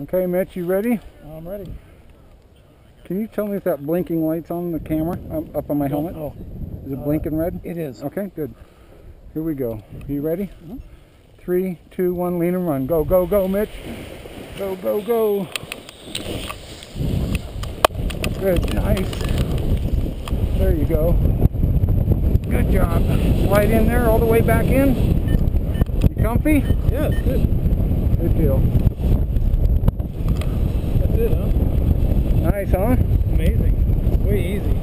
Okay, Mitch, you ready? I'm ready. Can you tell me if that blinking light's on the camera up on my helmet? Oh. Is it blinking red? It is. Okay, good. Here we go. Are you ready? Mm-hmm. 3, 2, 1, lean and run. Go, go, go, Mitch. Go, go, go. Good, nice. There you go. Good job. Slide in there, all the way back in. You comfy? Yeah, it's good. Good deal. That's it, huh? Nice, huh? Amazing. Way easy.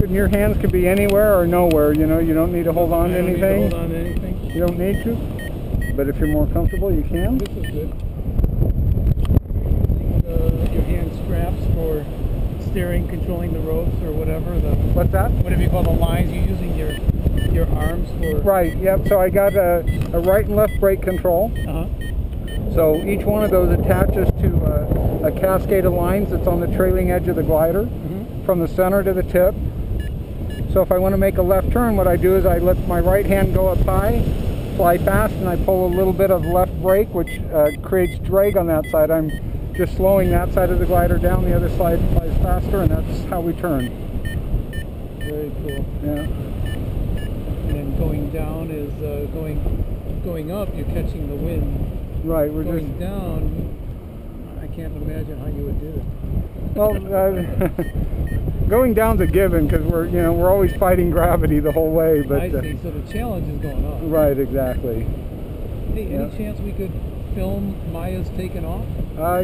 And your hands can be anywhere or nowhere, you know, you don't need to hold on to anything. Hold on to anything. You don't need to, but if you're more comfortable, you can. This is good. Your hand straps for steering, controlling the ropes or whatever. What's that? Whatever you call the lines, you're using your arms for. Right, yep, so I got a right and left brake control. Uh-huh. So each one of those attaches to a cascade of lines that's on the trailing edge of the glider, from the center to the tip. So if I want to make a left turn, what I do is I let my right hand go up high, fly fast, and I pull a little bit of left brake, which creates drag on that side. I'm just slowing that side of the glider down, the other side flies faster, and that's how we turn. Very cool. Yeah. And then going down is going up, you're catching the wind. Right, we're going just down. I can't imagine how you would do it. well. Going down's a given because we're always fighting gravity the whole way. But I see. So the challenge is going up. Right, exactly. Hey, any chance we could film Maya's taking off?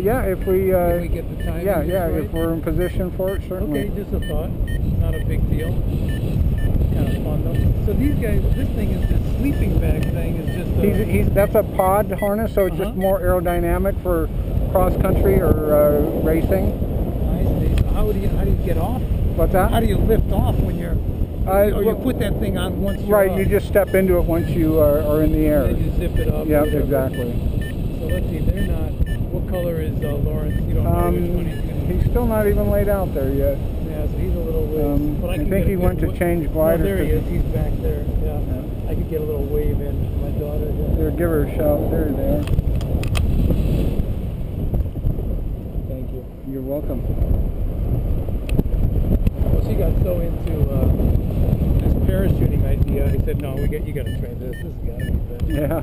Yeah, if we get the time. Yeah, right? if we're in position for it, certainly. Okay, just a thought. Not a big deal. Kind of fun though. So these guys, this thing is this sleeping bag thing is just. That's a pod harness, so it's just more aerodynamic for cross country or racing. How do you get off? What's that? How do you lift off when you're? Or you put that thing on once you're right, off. you just step into it once you are in the air. And then you zip it up. Yeah, exactly. So let's see, they're not. What color is Lawrence? You don't know which one he's going to. He's still not even laid out there yet. Yeah, so he's a little ways. I think he went to change gliders. No, there he is. He's back there. Yeah. I could get a little wave in. My daughter. There, give her a shout. There. Thank you. You're welcome. She got so into this parachuting idea. I said, "No, you got to try this. This has got to be good." Yeah.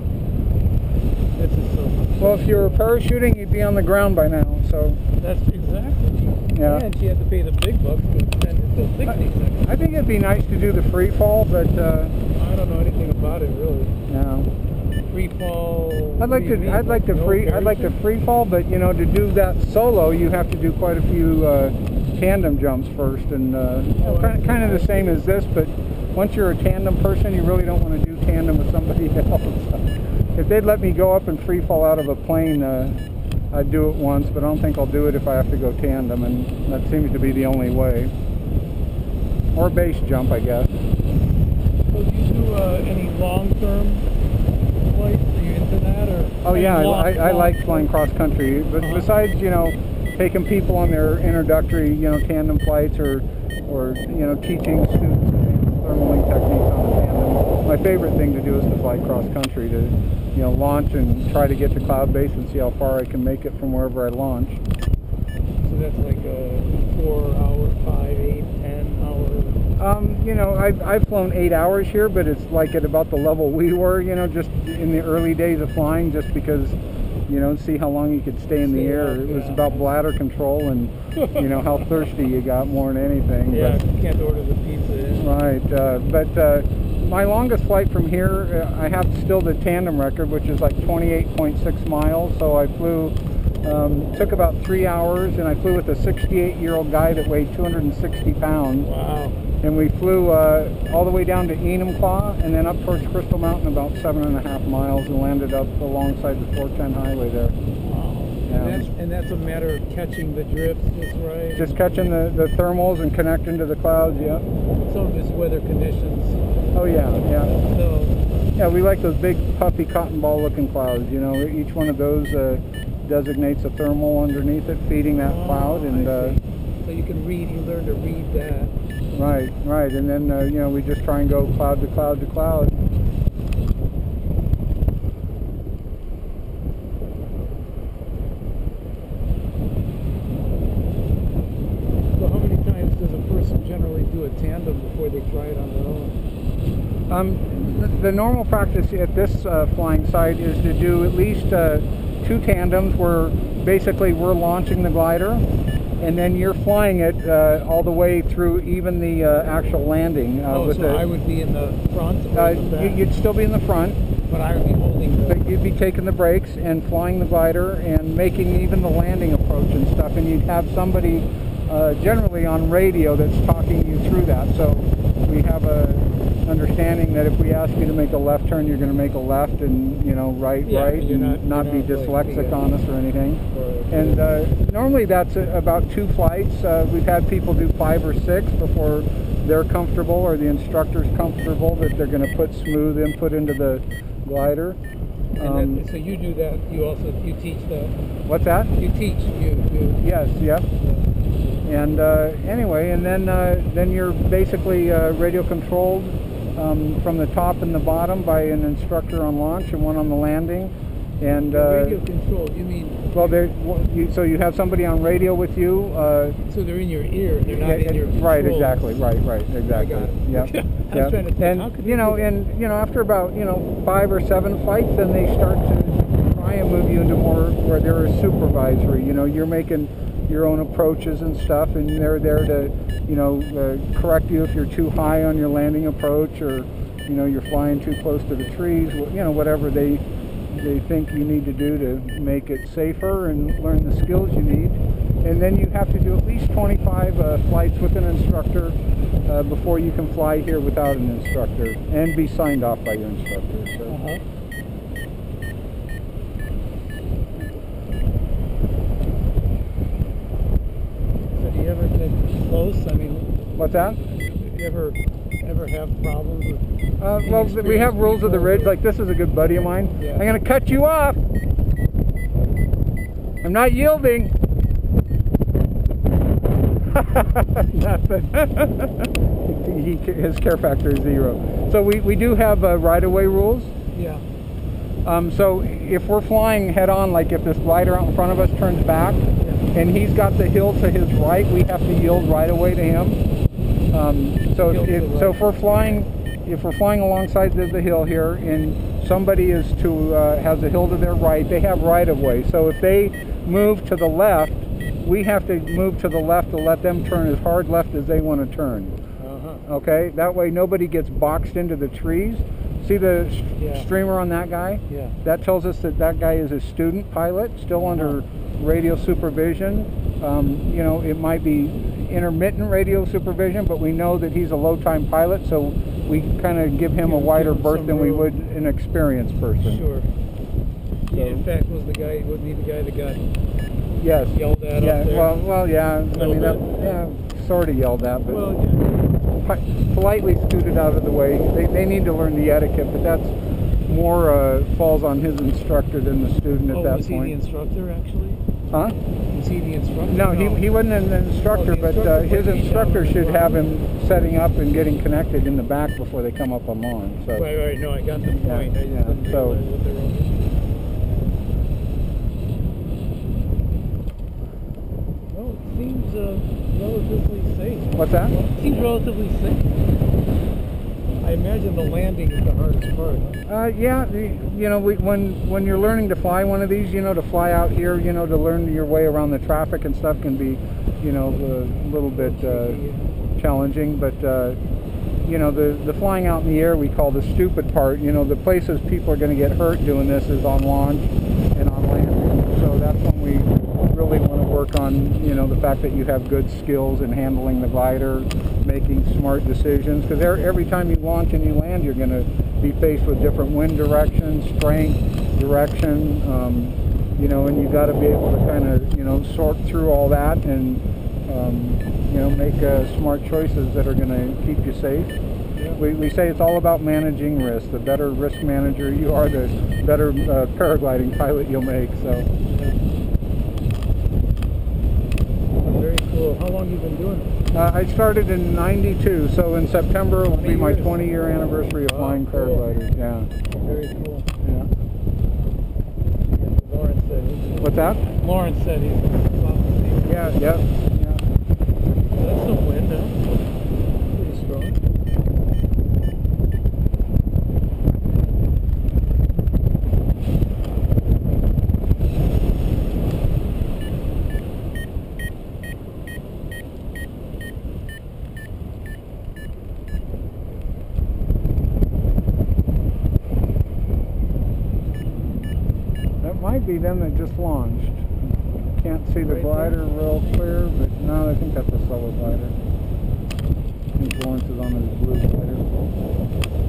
This is so much fun. Well, if you were parachuting, you'd be on the ground by now. So. That's exactly. Yeah. And she had to pay the big bucks to extend it till 60 seconds. I think it'd be nice to do the free fall, but I don't know anything about it really. No. Free fall. I'd like to free fall, but to do that solo, you have to do quite a few tandem jumps first, and kind of the same as this. But once you're a tandem person, you really don't want to do tandem with somebody else. If they'd let me go up and free fall out of a plane, I'd do it once, but I don't think I'll do it if I have to go tandem, and that seems to be the only way. Or base jump, I guess. So do you do any long-term flights? Are you into that, or? Oh yeah, I like flying cross country, but besides taking people on their introductory tandem flights or teaching students thermaling techniques on the tandem, my favorite thing to do is to fly cross country, to launch and try to get to cloud base and see how far I can make it from wherever I launch. So that's like a 4 hour, 5, 8, 10 hour. I've flown 8 hours here, but it's like at about the level we were, just in the early days of flying, just because, see how long you could stay in the air. It was about bladder control and, how thirsty you got more than anything. Yeah, you can't order the pizza in. Right, but my longest flight from here, I have still the tandem record, which is like 28.6 miles. So I flew, took about 3 hours, and I flew with a 68-year-old guy that weighed 260 pounds. Wow. And we flew all the way down to Enumclaw and then up towards Crystal Mountain about 7.5 miles and landed up alongside the 410 highway there. Wow. And that's a matter of catching the drifts just right? Just catching the thermals and connecting to the clouds, yeah. Some of it's weather conditions. Oh yeah. So yeah, we like those big puffy cotton ball looking clouds, each one of those designates a thermal underneath it, feeding that cloud, and so you can read. You learn to read that. Right, and then you know, we just try and go cloud to cloud to cloud. So how many times does a person generally do a tandem before they try it on their own? The normal practice at this flying site is to do at least 2 tandems where basically we're launching the glider, and then you're flying it all the way through even the actual landing. So I would be in the front or the back? You'd still be in the front. But I would be holding the... But you'd be taking the brakes and flying the glider and making even the landing approach and stuff, and you'd have somebody generally on radio that's talking you through that. So we have a understanding that if we ask you to make a left turn, you're going to make a left, and you know, right, and not be dyslexic on us or anything. And normally that's about 2 flights. We've had people do 5 or 6 before they're comfortable, or the instructor's comfortable that they're going to put smooth input into the glider. And then, so you do that. You teach that. What's that? You teach. Yes. Yep. And anyway, and then you're basically radio controlled from the top and the bottom by an instructor on launch and one on the landing. And radio controlled. You mean? Well, so you have somebody on radio with you. So they're in your ear. They're not in your controls. Right. Exactly. Right. Exactly. I got it. Yep. Yep. And you know, after about 5 or 7 flights, then they start to try and move you into more where there is supervisory. You know, you're making your own approaches and stuff, and they're there to, correct you if you're too high on your landing approach, or you're flying too close to the trees. Whatever they think you need to do to make it safer and learn the skills you need. And then you have to do at least 25 flights with an instructor before you can fly here without an instructor and be signed off by your instructor. So. So do you ever get close? I mean, what's that? Do you ever have problems with... Well, we have rules of the ridge. Like, this is a good buddy of mine. Yeah. I'm going to cut you off. I'm not yielding. Nothing. His care factor is 0. So we do have right-of-way rules. Yeah. So if we're flying head-on, like if this glider out in front of us turns back, and he's got the hill to his right, we have to yield right-of-way to him. So if we're flying alongside the hill here, and somebody has a hill to their right, they have right-of-way. So if they move to the left, we have to move to the left to let them turn as hard left as they want to turn. Okay, that way nobody gets boxed into the trees. See the streamer on that guy? Yeah. That tells us that guy is a student pilot, still under radio supervision. It might be intermittent radio supervision, but we know that he's a low-time pilot, so we kind of give him a wider berth than we would an experienced person. Sure. So. Yeah, in fact, wasn't he the guy that got yelled at up there? Well, yeah. Sort of yelled at, but politely scooted out of the way. They need to learn the etiquette, but that's more falls on his instructor than the student at that was point. Was he the instructor, actually? Huh? Was he the instructor? No, he wasn't an instructor, but his instructor should have him setting up and getting connected in the back before they come up on launch. So. Right. No, I got the point. I just didn't so. realize what they were doing. Well, it seems relatively safe. What's that? It seems relatively safe. I imagine the landing is the hardest part. When you're learning to fly one of these, to fly out here, to learn your way around the traffic and stuff can be, a little bit challenging. But the flying out in the air we call the stupid part. The places people are going to get hurt doing this is on launch and on landing. So that's when we really want to work on, the fact that you have good skills in handling the glider, making smart decisions, because every time you launch and you land, you're going to be faced with different wind directions, strength, direction, and you got to be able to kind of, sort through all that and, make smart choices that are going to keep you safe. Yeah. We say it's all about managing risk. The better risk manager you are, the better paragliding pilot you'll make. So. Yeah. been doing it? I started in '92, so in September will be my 20 years. 20-year anniversary of flying paragliders. Yeah. Very cool. Yeah. Lawrence said he's What's that? Lawrence said he's about the same. Yeah. Yep. Yeah. That's no wind, huh? Pretty strong. That might be them that just launched. Can't see the Right glider there. real clear, but no, I think that's a solo glider. I think Lawrence is on his blue glider.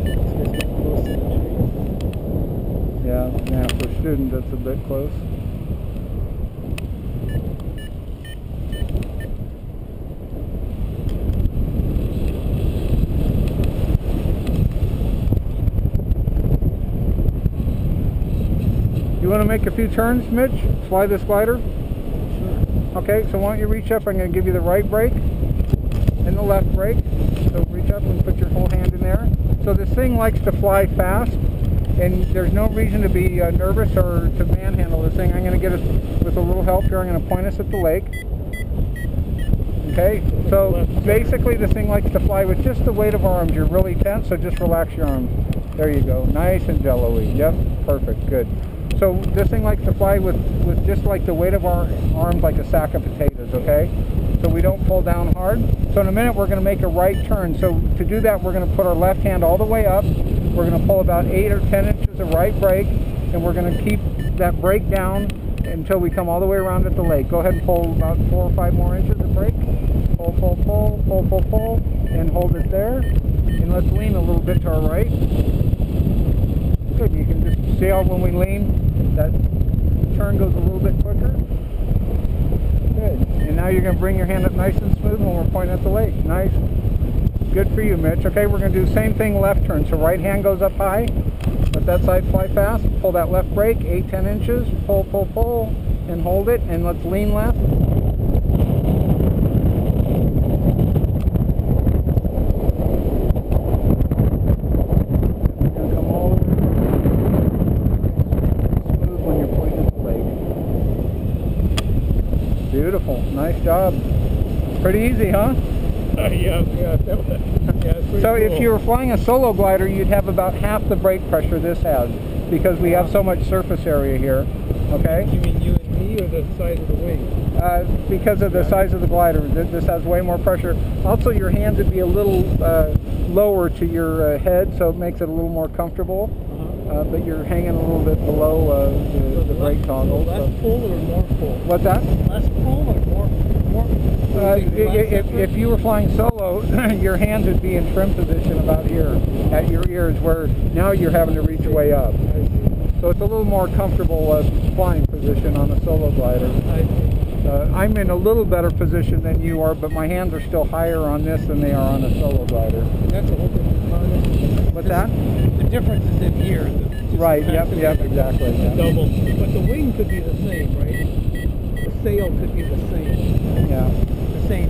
It's getting close to the tree. Yeah, for a student that's a bit close. You want to make a few turns, Mitch? Fly this glider? Sure. Okay, so why don't you reach up? I'm going to give you the right brake and the left brake. So reach up and put your whole hand in there. So this thing likes to fly fast, and there's no reason to be nervous or to manhandle this thing. I'm going to get us, with a little help here, I'm going to point us at the lake. Okay, so basically this thing likes to fly with just the weight of our arms. You're really tense, so just relax your arms. There you go, nice and jello-y. Yep, perfect, good. So this thing likes to fly with just like the weight of our arms, like a sack of potatoes, okay? So we don't pull down hard. So in a minute we're going to make a right turn. So to do that we're going to put our left hand all the way up. We're going to pull about 8 or 10 inches of right brake, and we're going to keep that brake down until we come all the way around at the lake. Go ahead and pull about 4 or 5 more inches of brake. Pull, pull, pull, pull, pull, pull, and hold it there. And let's lean a little bit to our right. Good, you can just see how when we lean, that turn goes a little bit quicker. Good. And now you're going to bring your hand up nice and smooth when we're pointing at the lake. Nice. Good for you, Mitch. Okay, we're going to do the same thing left turn. So right hand goes up high. Let that side fly fast. Pull that left brake, 8-10 inches. Pull, pull, pull, and hold it. And let's lean left. Beautiful. Nice job. Pretty easy, huh? Yeah. So if you were flying a solo glider, you'd have about half the brake pressure this has, because we have so much surface area here. Okay? You mean you and me, or the size of the wing? Because of the size of the glider, this has way more pressure. Also, your hands would be a little lower to your head, so it makes it a little more comfortable. But you're hanging a little bit below the brake toggle. So less pull or more pull? What's that? Less pull or more? If you were flying solo, your hands would be in trim position about here at your ears, where now you're having to reach way up. So it's a little more comfortable flying position on a solo glider. I'm in a little better position than you are, but my hands are still higher on this than they are on a solo glider. That's a whole different harness. What's that? The difference is in here. Right, yep, exactly. The double. But the wing could be the same, right? The sail could be the same. Yeah. The same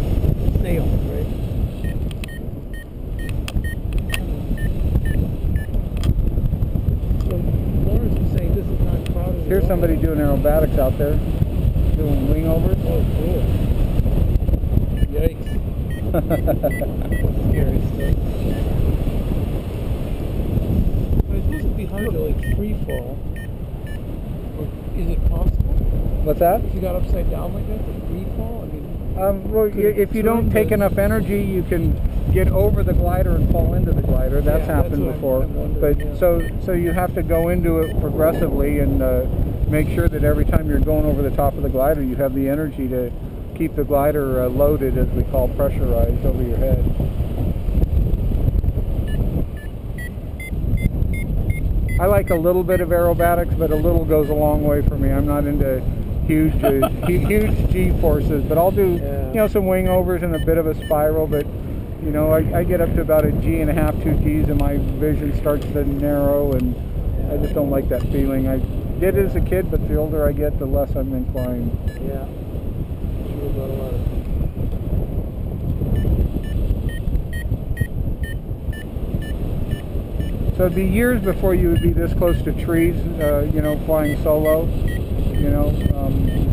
sail, right? So Lawrence was saying this is not crowded. Here's somebody doing aerobatics out there, doing wing overs. Oh, cool. Yikes. Scary stuff. It's supposed to be hard to like free fall. Or is it possible? What's that? If you got upside down like that, to free fall? I mean, well, if you don't take enough energy, you can get over the glider and fall into the glider. That's happened before. But so you have to go into it progressively and make sure that every time you're going over the top of the glider, you have the energy to keep the glider loaded, as we call pressurized, over your head. I like a little bit of aerobatics, but a little goes a long way for me. I'm not into huge G-forces, but I'll do some wing overs and a bit of a spiral, but I get up to about a G1/2, 2 Gs, and my vision starts to narrow, and I just don't like that feeling. I did it as a kid, but the older I get, the less I'm inclined. yeah. Sure about a lot of So it'd be years before you would be this close to trees, you know, flying solo. You know,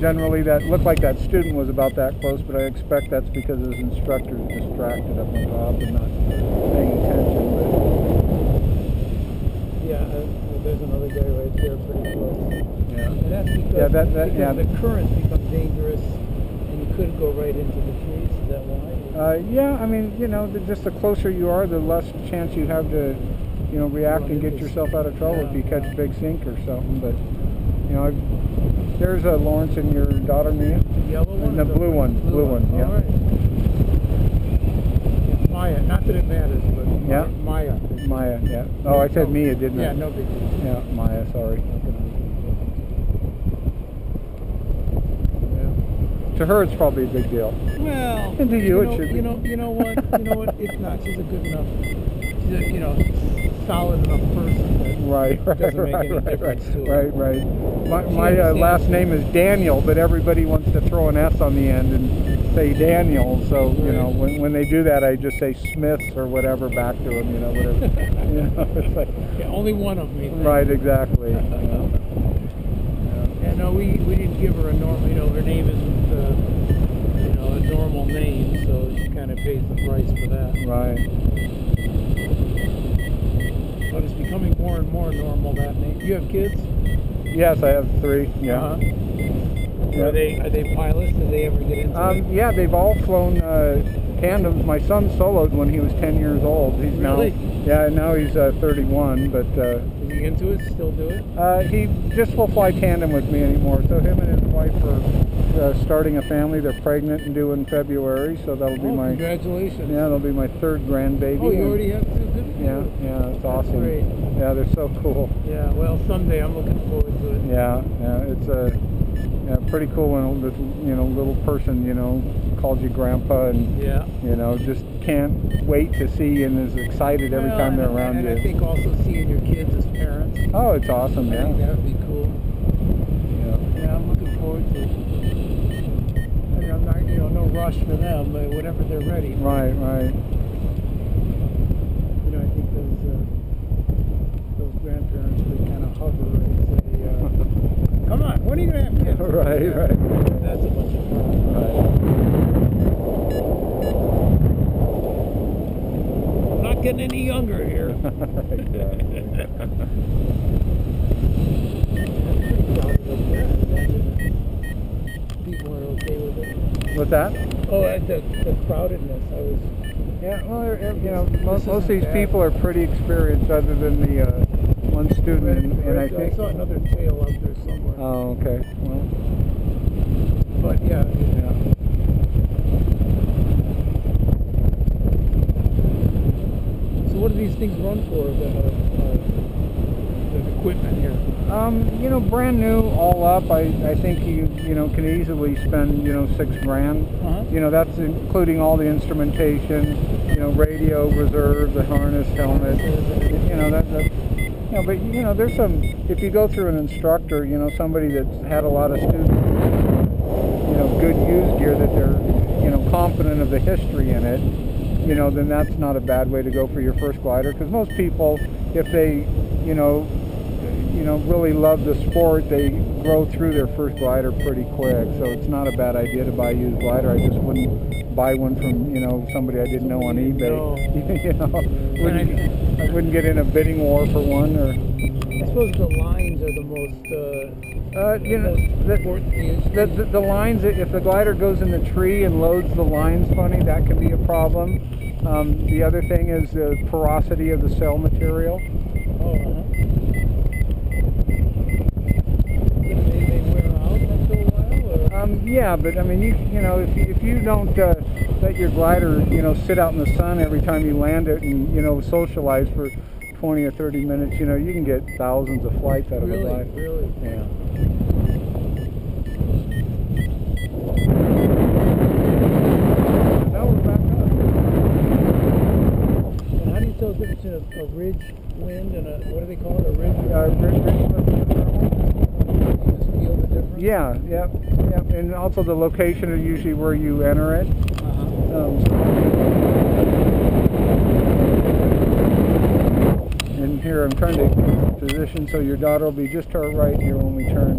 generally that looked like that student was about that close, but I expect that's because his instructor is distracted up on top and not paying attention. But yeah, there's another guy right there pretty close. yeah, And that's because, yeah. the currents become dangerous and you could go right into the trees. Is that why? Yeah, I mean, you know, just the closer you are, the less chance you have to, you know, react and get yourself out of trouble if you catch a big sink or something. But, you know, there's Lawrence and your daughter, Mia. The yellow one? And the blue one. Blue one, yeah. All right. Maya, not that it matters, but Yeah. Maya. Maya, yeah. Oh, I said Mia, didn't I? Yeah, no big deal. Yeah, Maya, sorry. Yeah. To her, it's probably a big deal. Well, And to you, it should be. You know what? It's not. She's a good enough, she's a, solid enough person that Right. doesn't make any difference to her. Right. My last name is Daniel, but everybody wants to throw an S on the end and say Daniel. So, you know, when they do that, I just say Smiths or whatever back to them, you know, whatever. You know, it's like, Yeah, only one of me. right, exactly. Yeah, no, we didn't give her a normal, her name isn't, a normal name, so she kind of pays the price for that. Right. But it's becoming more and more normal, that name. You have kids? Yes, I have 3. Yeah. Uh-huh. Yeah. Are they pilots? Did they ever get into it? Yeah, they've all flown tandems. My son soloed when he was 10 years old. He's Really? now he's 31, but Is he into it? Still do it? he just won't fly tandem with me anymore. So him and his wife are starting a family. They're pregnant and due in February, so that'll be my congratulations. yeah, that'll be my 3rd grandbaby. Oh, you already have 2? Good. Yeah, it's awesome. Great. Yeah, they're so cool. Yeah, well, someday I'm looking forward to it. Yeah, it's pretty cool when this little person calls you grandpa and just can't wait to see and is excited every time they're around you. And I think also seeing your kids as parents. Oh, it's awesome. I think that would be cool. Yeah. Yeah, I'm looking forward to it. I mean, I'm not, no rush for them, but whenever they're ready. Right. I think those grandparents would kind of hover and say, come on, when are you going to have kids? Right. That's a bunch of fun. I'm not getting any younger here. People are okay with it. What's that? Oh, the crowdedness. I was. Yeah, well, most of these people are pretty experienced, other than the one student, and I think. I saw another tail out there somewhere. Oh, okay. Well, but yeah. So what do these things run for? The equipment here. Brand new, all up. I think you can easily spend $6,000. Uh-huh. That's including all the instrumentation, radio, reserve, the harness, helmet. But there's some. If you go through an instructor, somebody that's had a lot of students, good used gear that they're confident of the history in it, then that's not a bad way to go for your first glider. Because most people, if they really love the sport, they grow through their first glider pretty quick. So it's not a bad idea to buy a used glider. I just wouldn't buy one from somebody I didn't know on eBay. I wouldn't get in a bidding war for one. Or I suppose the lines are the most the lines. If the glider goes in the tree and loads the lines funny, that can be a problem. The other thing is the porosity of the cell material. Oh, they wear out after a while? Or? Yeah, but I mean, if you don't let your glider, sit out in the sun every time you land it, and socialize for 20 or 30 minutes, you can get thousands of flights out of a glider. Really? Yeah. Now we're back up. And how do you tell the difference between a ridge wind and a, what do they call it, a ridge? You just feel the difference? Yeah, and also the location is usually where you enter it. And here. I'm trying to get the position so your daughter will be just to our right here when we turn.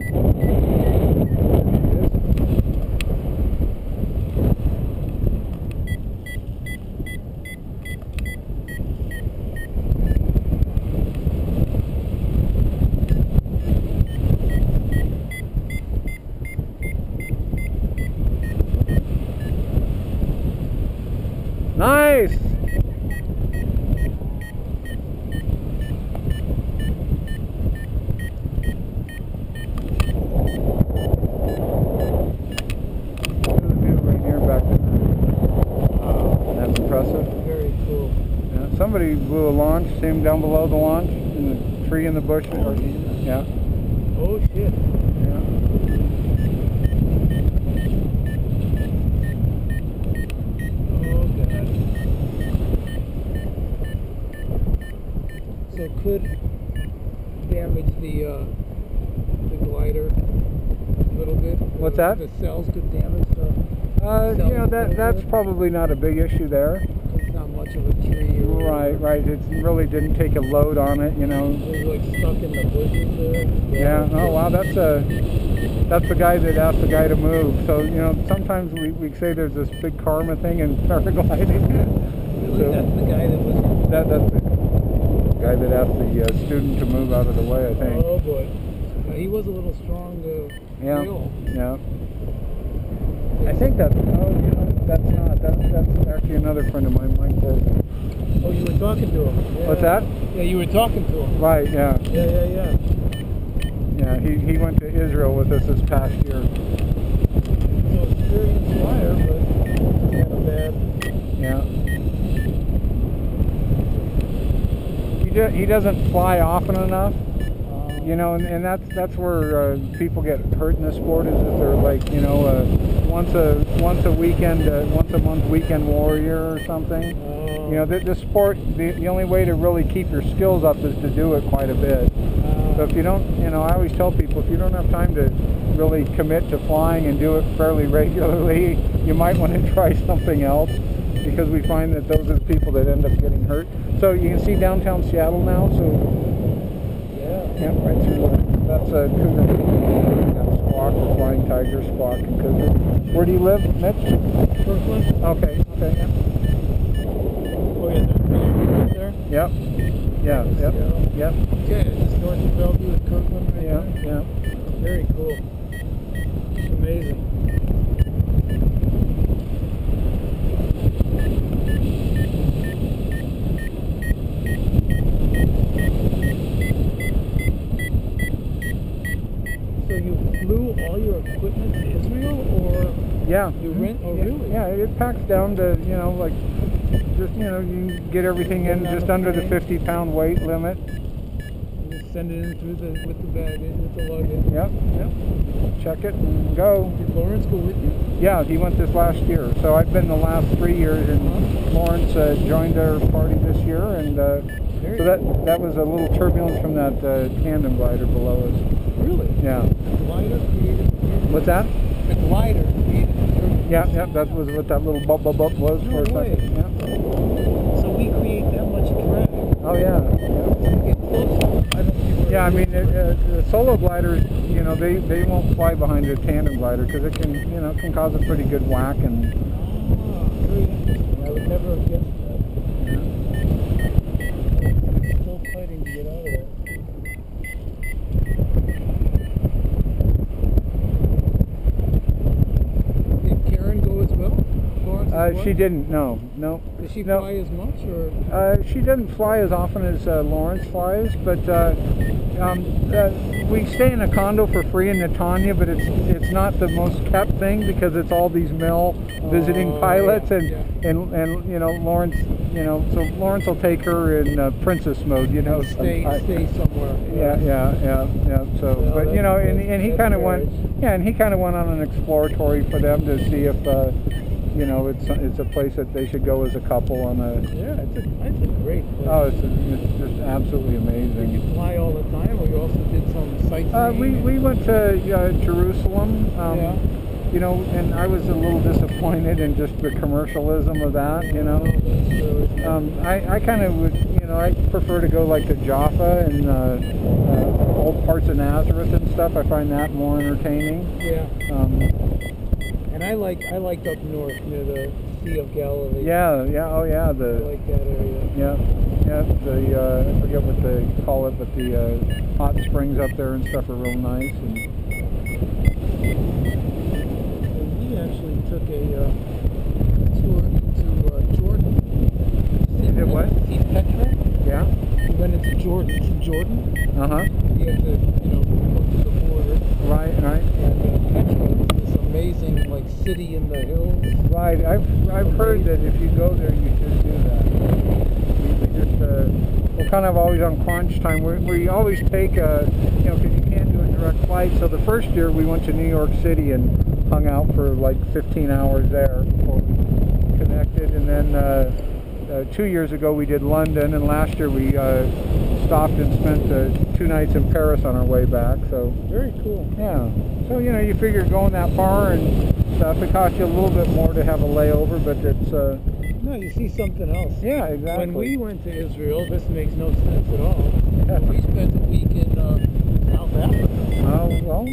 Nice! Right here back there. That's impressive. Very cool. Yeah, somebody blew a launch, same down below the launch, in the tree in the bush. Yeah. Oh shit. Yeah. Oh god. So it could damage the glider a little bit. What's that? The cells could damage the. You know, that's probably not a big issue there. It's not much of a tree. Or Right. It really didn't take a load on it, you know. It was like stuck in the bushes there. Yeah. Oh wow, that's the guy that asked the guy to move. So you know, sometimes we say there's this big karma thing in paragliding. Really? So That's the guy that was. that's the guy that asked the student to move out of the way, I think. Oh boy. He was a little strong. Yeah. Wheel. Yeah. I think that's. Oh, you know, that's not. That's actually another friend of mine, Mike. Oh, you were talking to him. Yeah. What's that? Yeah, you were talking to him. Right. Yeah. Yeah. Yeah. He went to Israel with us this past year. So experienced flyer, but kind of bad. Yeah. He doesn't fly often enough, you know, and that's where people get hurt in this sport, is if they're like, you know, once a month weekend warrior or something. You know, the sport, the only way to really keep your skills up is to do it quite a bit. So if you don't, you know, I always tell people, if you don't have time to really commit to flying and do it fairly regularly, you might want to try something else, because we find that those are the people that end up getting hurt. So you can see downtown Seattle now, so yeah, right through there. That's a cougar. That's Squawk, the Flying Tiger, Squawk, and cougar. Where do you live, Mitch? Kirkland? Okay, yeah. Oh yeah, there? Yep. Yep. Okay, just north of Bellevue at Kirkland right Yeah, there? yeah. Very cool. Amazing. So you flew all your equipment to Israel, or Yeah. you rent? Oh, yeah, really? Yeah, it packs down to, you know, like, just, you know, you can get everything in just under the 50-pound weight limit. You just send it in through with the baggage, with the luggage. Yep. Check it and go. Did Lawrence go with you? Yeah, he went this last year. So I've been the last 3 years, and Lawrence joined our party this year, and so that was a little turbulence from that tandem glider below us. Really? Yeah. The glider created the turbulence? What's that? The glider created the turbulence? Yeah, that was what that little bump was No for a way. second. Yeah. So we create that much drag. Oh yeah. Get closer. I don't think Yeah, I mean, the solo gliders, you know, they won't fly behind a tandem glider because it can, you know, can cause a pretty good whack. And very interesting. I would never have guessed that. I'm still fighting to get out of there. Did Karen go as well? Lawrence as well? she didn't. No. Does she No. fly as much, or? She doesn't fly as often as Lawrence flies, but we stay in a condo for free in Netanya, but it's not the most kept thing because it's all these male visiting pilots, and you know, Lawrence, you know, so Lawrence will take her in princess mode, you know. Stay somewhere. Yeah. So, Well, but you know, and he that's kind of went, courage. and he kind of went on an exploratory for them to see if, you know, it's a place that they should go as a couple on a. Yeah, it's a great place. Oh, it's just absolutely Did amazing. you fly all the time, or you also did some sightseeing? We went to Jerusalem. you know, and I was a little disappointed in just the commercialism of that, you know. I kind of would, you know, I prefer to go like to Jaffa and old parts of Nazareth and stuff. I find that more entertaining. Yeah. And I liked up north near the Sea of Galilee. Yeah, oh yeah, I like that area. Yeah, I forget what they call it, but the hot springs up there and stuff are real nice. And we actually took a tour into Jordan. You did what? See Petra? Yeah. We went into Jordan. Uh-huh. We had to, you know, go to the border. Right. And Petra, this amazing, like, city in the hills. Right. I've heard that if you go there, you should do that. We just we're kind of always on crunch time. We always take you know, because you can't do a direct flight. So the first year we went to New York City and hung out for like 15 hours there before we connected, and then 2 years ago we did London, and last year we stopped and spent 2 nights in Paris on our way back. So very cool. Yeah. So you know, you figure going that far and stuff, it costs you a little bit more to have a layover, but it's no, you see something else. Yeah, exactly. When we went to Israel, this makes no sense at all. We spent a week in South Africa. Oh, well.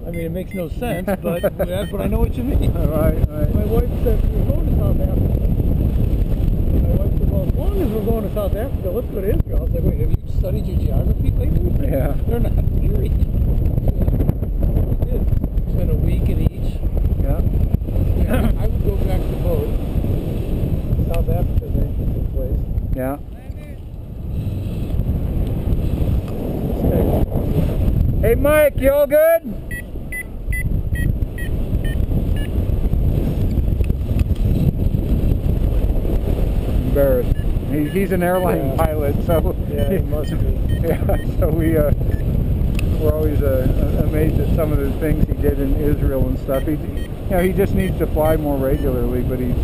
I mean, it makes no sense, but I know what you mean. Right. My wife said, we're going to South Africa. My wife said, well, as long as we're going to South Africa, let's go to Israel. I was like, wait, have you studied your geography lately? Yeah. They're not serious. So we did. Spent a week in each. Yeah. I would go back to both. South Africa is an interesting place. Yeah. Hey, Mike, you all good? Embarrassed. He's an airline pilot, so yeah, he must be. Yeah, so we're always amazed at some of the things he did in Israel and stuff. You know, he just needs to fly more regularly, but he's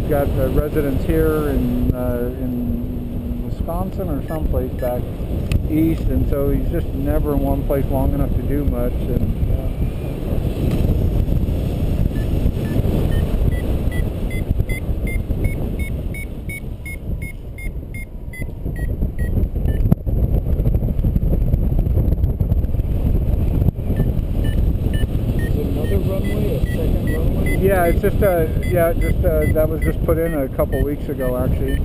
got residence here in Wisconsin or someplace back east, and so he's just never in one place long enough to do much. And yeah, it's just that was just put in a couple weeks ago, actually.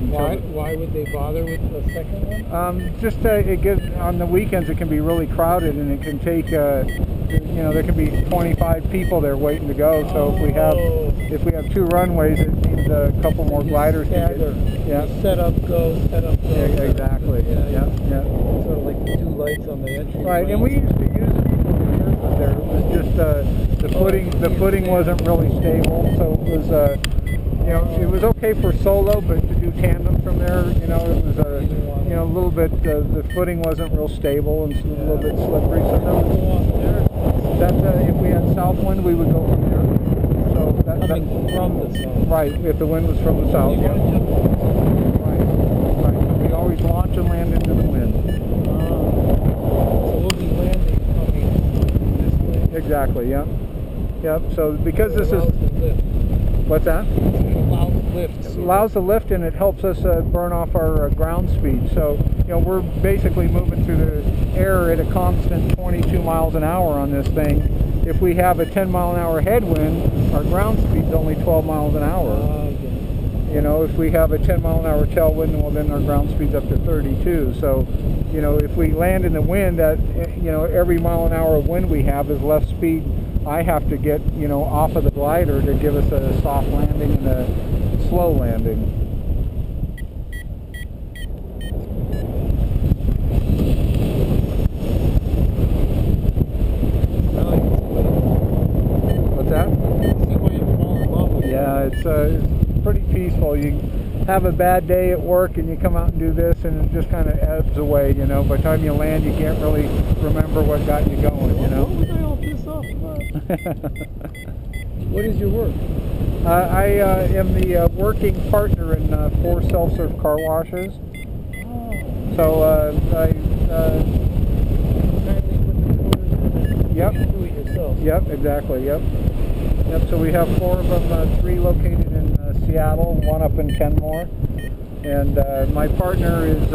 Why would they bother with the second one? It gives, on the weekends it can be really crowded, and it can take you know, there can be 25 people there waiting to go. So if we have 2 runways, it needs a couple more gliders to get. Yeah. Set up, go. Yeah, exactly. Yeah. Sort of like the 2 lights on the entry. Right, and we used to use it before there. It was just the footing wasn't really stable, so it was you know, it was okay for solo, but to do tandem from there, you know, it was you know, a little bit the footing wasn't real stable and a little bit slippery. So if we had south wind, we would go from there. So coming from the south. Right, if the wind was from the south. Yeah. Right. We always launch and land into the wind. So we'll be landing coming this way. Exactly. Yep. So because this is. What's that? It allows lift. It allows the lift, and it helps us burn off our ground speed. So, you know, we're basically moving through the air at a constant 22 miles an hour on this thing. If we have a 10-mile-an-hour headwind, our ground speed's only 12 miles an hour. You know, if we have a 10-mile-an-hour tailwind, well, then our ground speed's up to 32. So, you know, if we land in the wind, that, you know, every mile an hour of wind we have is less speed I have to get, you know, off of the glider to give us a soft landing and a slow landing. What's that? Yeah, it's pretty peaceful. You have a bad day at work and you come out and do this, and it just kind of ebbs away, you know. By the time you land, you can't really remember what got you going, you know. What was I all pissed off about? What is your work? I am the working partner in 4 self-serve car washes. Oh. So Yep. You do it yourself. else. Yep, exactly, yep. Yep, so we have 4 of them, 3 located in Seattle, 1 up in Kenmore. And my partner is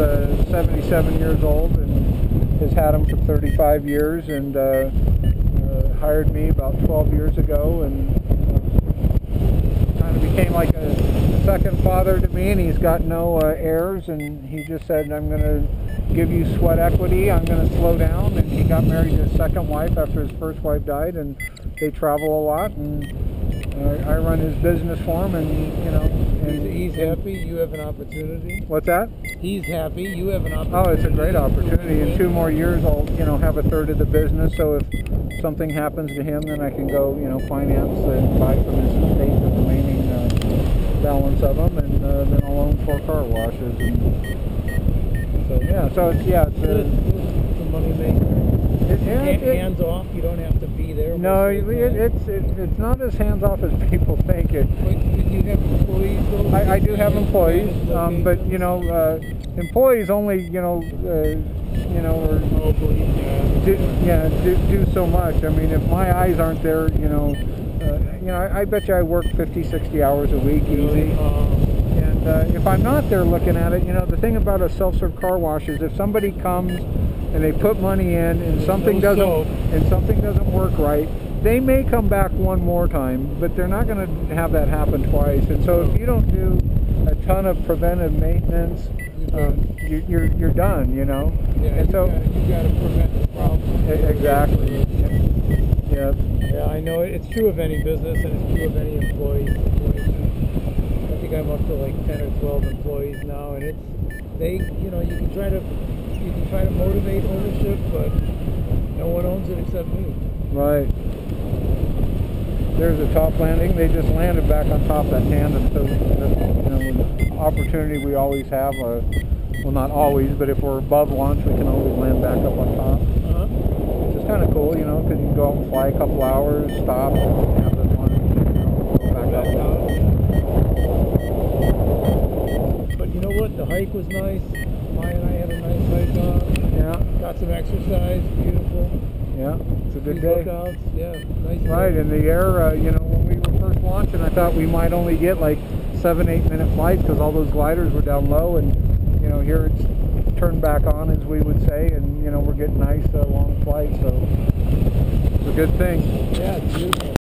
77 years old and has had them for 35 years and hired me about 12 years ago and kind of became like a second father to me, and he's got no heirs, and he just said, I'm going to give you sweat equity, I'm going to slow down. And he got married to his second wife after his first wife died, and they travel a lot, and I run his business for him, and you know. And he's happy, you have an opportunity. What's that? He's happy, you have an opportunity. Oh, it's a great opportunity. In 2 more years, I'll, you know, have a third of the business. So if something happens to him, then I can go, you know, finance and buy from his estate the remaining balance of them, and then I'll own 4 car washes. And so yeah, so it's Good. It's a money maker. Hands off. You don't have to be there. No, it's not as hands off as people think. But you have employees though? I do have employees, but you know, employees only do so much. I mean, if my eyes aren't there, I bet you I work 50, 60 hours a week easy. And if I'm not there looking at it, you know, the thing about a self-serve car wash is if somebody comes and they put money in and something doesn't work right, they may come back one more time, but they're not going to have that happen twice. And so if you don't do a ton of preventive maintenance, you're done, you know. Yeah, and so you got to prevent the problem. Exactly. Yeah. Yeah, I know it's true of any business, and it's true of any employee situation. I think I'm up to like 10 or 12 employees now, and you can try to motivate ownership, but no one owns it except me. Right. There's a top landing. They just landed back on top of that tandem. So, the opportunity we always have, well, not always, but if we're above launch, we can always land back up on top. Which is kind of cool, you know, because you can go out and fly a couple hours, stop, and have the launch, go back up. But you know what? The hike was nice. Maya and I had a nice hike on. Yeah. Got some exercise. Beautiful. Yeah, it's a good day. Lookouts. Yeah, nice. Right, day. and the air, when we were first launching, I thought we might only get like 7-8 minute flights because all those gliders were down low, and here it's turned back on, as we would say, and we're getting nice long flights, so it's a good thing. Yeah, it's beautiful.